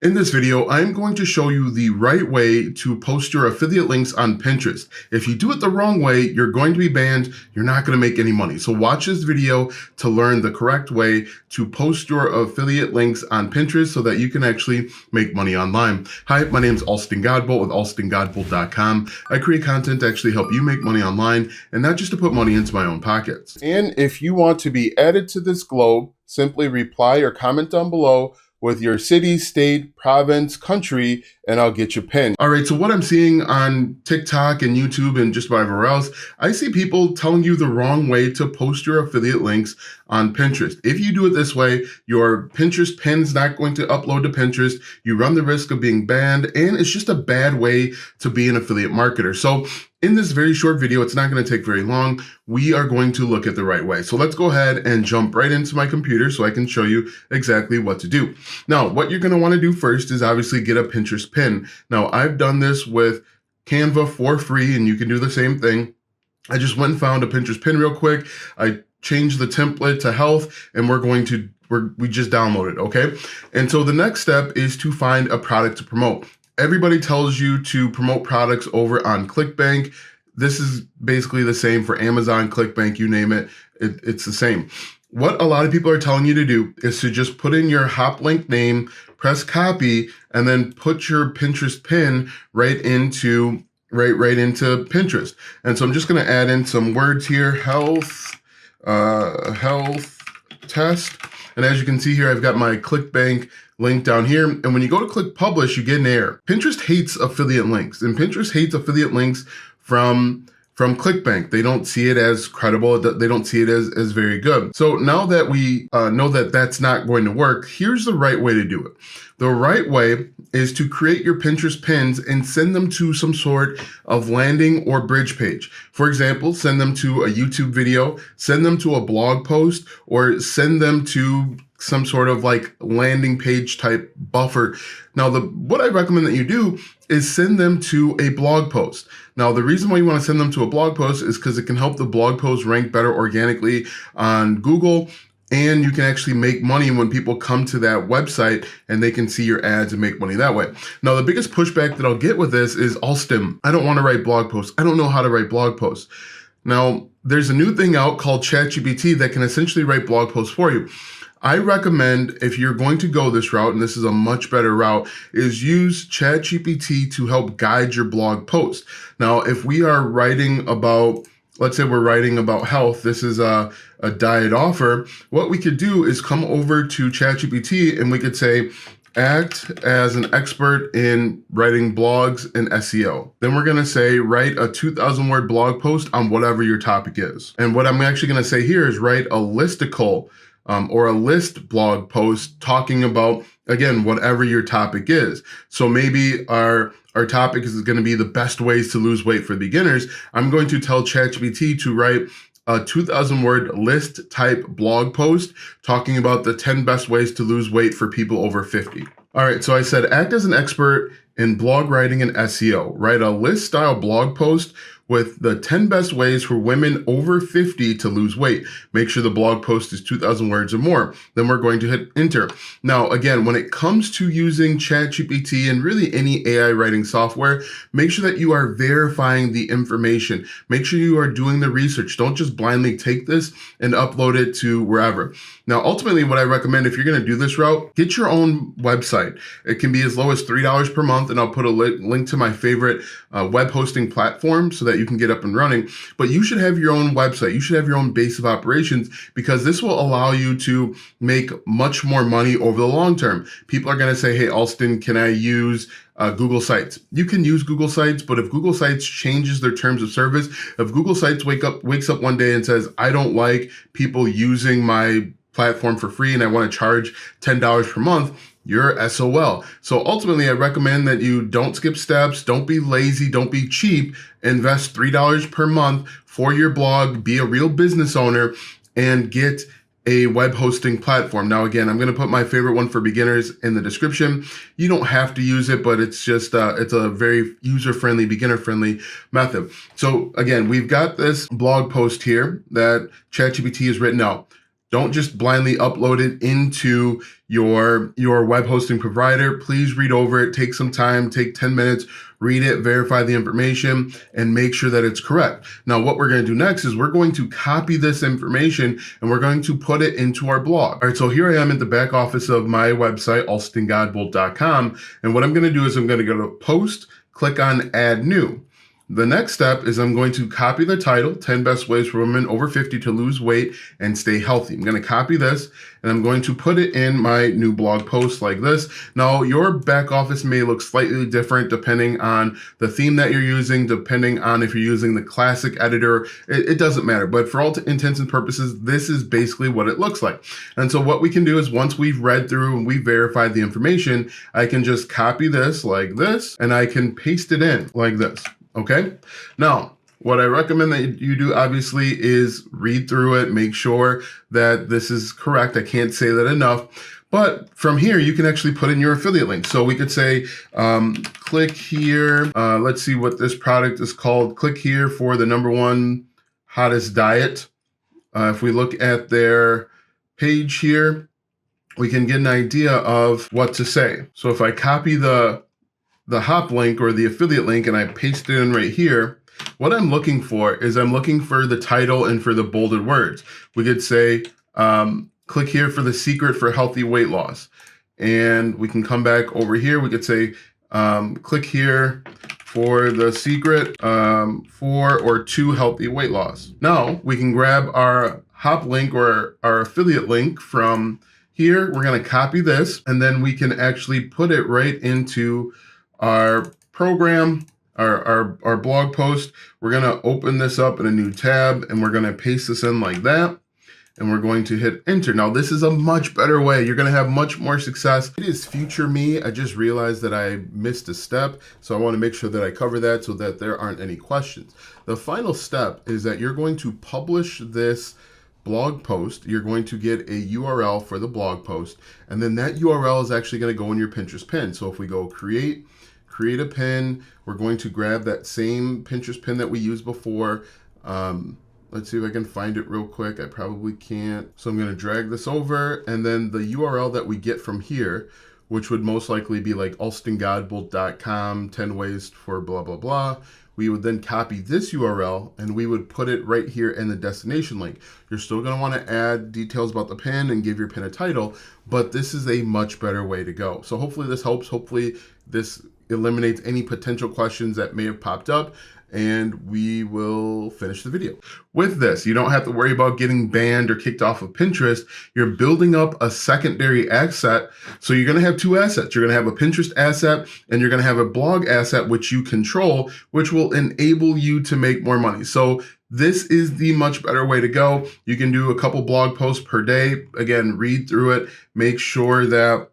In this video, I'm going to show you the right way to post your affiliate links on Pinterest. If you do it the wrong way, you're going to be banned. You're not going to make any money. So watch this video to learn the correct way to post your affiliate links on Pinterest so that you can actually make money online. Hi, my name is Alston Godbolt with alstongodbolt.com. I create content to actually help you make money online and not just to put money into my own pockets. And if you want to be added to this globe, simply reply or comment down below with your city, state, province, country, and I'll get you pinned. All right, so what I'm seeing on TikTok and YouTube and just about everywhere else, I see people telling you the wrong way to post your affiliate links on Pinterest. If you do it this way, your Pinterest pin's not going to upload to Pinterest. You run the risk of being banned, and it's just a bad way to be an affiliate marketer. So in this very short video, it's not going to take very long. We are going to look at the right way. So let's go ahead and jump right into my computer so I can show you exactly what to do. Now, what you're going to want to do first is obviously get a Pinterest pin. Now, I've done this with Canva for free, and you can do the same thing. I just went and found a Pinterest pin real quick. I changed the template to health, and we just downloaded, okay? And so the next step is to find a product to promote. Everybody tells you to promote products over on ClickBank. This is basically the same for Amazon, ClickBank, you name it, it's the same. What a lot of people are telling you to do is to just put in your hop link name, press copy, and then put your Pinterest pin right into Pinterest. And so I'm just going to add in some words here, health test. And as you can see here, I've got my ClickBank link down here. And when you go to click publish, you get an error. Pinterest hates affiliate links, and Pinterest hates affiliate links from ClickBank. They don't see it as credible. They don't see it as very good. So now that we know that that's not going to work, here's the right way to do it. The right way is to create your Pinterest pins and send them to some sort of landing or bridge page. For example, send them to a YouTube video, send them to a blog post, or send them to some sort of like landing page type buffer. Now, what I recommend that you do is send them to a blog post. Now, the reason why you want to send them to a blog post is because it can help the blog post rank better organically on Google, and you can actually make money when people come to that website and they can see your ads and make money that way. Now, the biggest pushback that I'll get with this is, Alston, I don't want to write blog posts. I don't know how to write blog posts. Now, there's a new thing out called ChatGPT that can essentially write blog posts for you. I recommend, if you're going to go this route, and this is a much better route, is use ChatGPT to help guide your blog post. Now, if we are writing about, let's say we're writing about health, this is a diet offer, what we could do is come over to ChatGPT and we could say, act as an expert in writing blogs and SEO. Then we're going to say, write a 2,000 word blog post on whatever your topic is. And what I'm actually going to say here is write a listicle or a list blog post talking about, again, whatever your topic is. So maybe our topic is going to be the best ways to lose weight for beginners. I'm going to tell ChatGPT to write a 2,000 word list type blog post talking about the 10 best ways to lose weight for people over 50. All right, so I said, act as an expert in blog writing and SEO. Write a list style blog post with the 10 best ways for women over 50 to lose weight. Make sure the blog post is 2,000 words or more. Then we're going to hit enter. Now, again, when it comes to using ChatGPT and really any AI writing software, make sure that you are verifying the information. Make sure you are doing the research. Don't just blindly take this and upload it to wherever. Now, ultimately, what I recommend if you're going to do this route, get your own website. It can be as low as $3 per month, and I'll put a link to my favorite web hosting platform so that you can get up and running. But you should have your own website. You should have your own base of operations, because this will allow you to make much more money over the long term. People are going to say, hey, Alston, can I use Google Sites? You can use Google Sites, but if Google Sites changes their terms of service, if Google Sites wakes up one day and says, I don't like people using my platform for free and I want to charge $10 per month, you're SOL. So ultimately, I recommend that you don't skip steps, don't be lazy, don't be cheap, invest $3 per month for your blog, be a real business owner, and get a web hosting platform. Now, again, I'm going to put my favorite one for beginners in the description. You don't have to use it, but it's just, it's a very user-friendly, beginner-friendly method. So again, we've got this blog post here that ChatGPT has written out. Don't just blindly upload it into your web hosting provider. Please read over it, take some time, take 10 minutes, read it, verify the information, and make sure that it's correct. Now, what we're going to do next is we're going to copy this information and we're going to put it into our blog. All right, so here I am at the back office of my website, alstongodbolt.com. And what I'm going to do is I'm going to go to Post, click on Add New. The next step is I'm going to copy the title, 10 Best Ways for Women Over 50 to Lose Weight and Stay Healthy. I'm going to copy this and I'm going to put it in my new blog post like this. Now, your back office may look slightly different depending on the theme that you're using, depending on if you're using the classic editor. It doesn't matter, but for all intents and purposes, this is basically what it looks like. And so what we can do is once we've read through and we've verified the information, I can just copy this like this and I can paste it in like this. Okay. Now, what I recommend that you do obviously is read through it, make sure that this is correct. I can't say that enough. But from here, you can actually put in your affiliate link. So we could say, click here. Let's see what this product is called. Click here for the #1 hottest diet. If we look at their page here, we can get an idea of what to say. So if I copy the hop link or the affiliate link and I paste it in right here, what I'm looking for is I'm looking for the title and for the bolded words. We could say, click here for the secret for healthy weight loss. And we can come back over here. We could say, click here for the secret for or to healthy weight loss. Now we can grab our hop link or our affiliate link from here. We're going to copy this and then we can actually put it right into our program, our blog post. We're going to open this up in a new tab and we're going to paste this in like that. And we're going to hit enter. Now, this is a much better way. You're going to have much more success. It is future me. I just realized that I missed a step. So I want to make sure that I cover that so that there aren't any questions. The final step is that you're going to publish this blog post. You're going to get a URL for the blog post. And then that URL is actually going to go in your Pinterest pin. So if we go create a pin, we're going to grab that same Pinterest pin that we used before. Let's see if I can find it real quick. I probably can't. So I'm going to drag this over and then the URL that we get from here, which would most likely be like alstongodbolt.com, 10 ways for blah, blah, blah. We would then copy this URL and we would put it right here in the destination link. You're still going to want to add details about the pin and give your pin a title, but this is a much better way to go. So hopefully this helps. Hopefully this eliminates any potential questions that may have popped up, and we will finish the video. With this, you don't have to worry about getting banned or kicked off of Pinterest. You're building up a secondary asset. So you're going to have two assets. You're going to have a Pinterest asset and you're going to have a blog asset, which you control, which will enable you to make more money. So this is the much better way to go. You can do a couple blog posts per day. Again, read through it, make sure that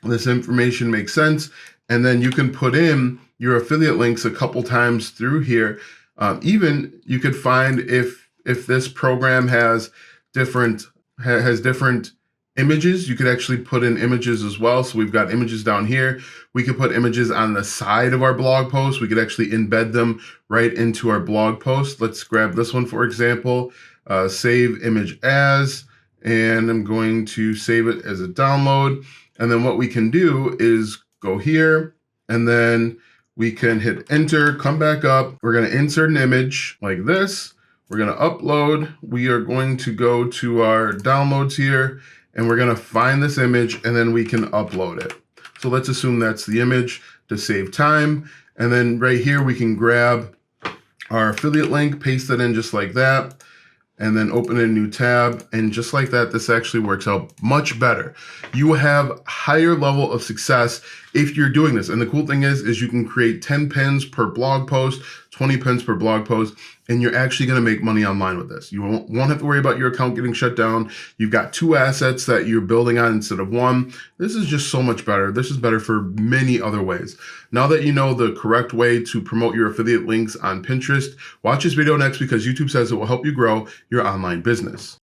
this information makes sense. And then you can put in your affiliate links a couple times through here. Even you could find if this program has different images, you could actually put in images as well. So we've got images down here. We could put images on the side of our blog post. We could actually embed them right into our blog post. Let's grab this one, for example, save image as, and I'm going to save it as a download. And then what we can do is go here and then we can hit enter, come back up. We're going to insert an image like this. We're going to upload. We are going to go to our downloads here and we're going to find this image and then we can upload it. So let's assume that's the image to save time. And then right here, we can grab our affiliate link, paste it in just like that, and then open a new tab. And just like that, this actually works out much better. You will have higher level of success if you're doing this. And the cool thing is you can create 10 pins per blog post, 20 pins per blog post, and you're actually going to make money online with this. You won't have to worry about your account getting shut down. You've got two assets that you're building on instead of one. This is just so much better. This is better for many other ways. Now that you know the correct way to promote your affiliate links on Pinterest, watch this video next because YouTube says it will help you grow your online business.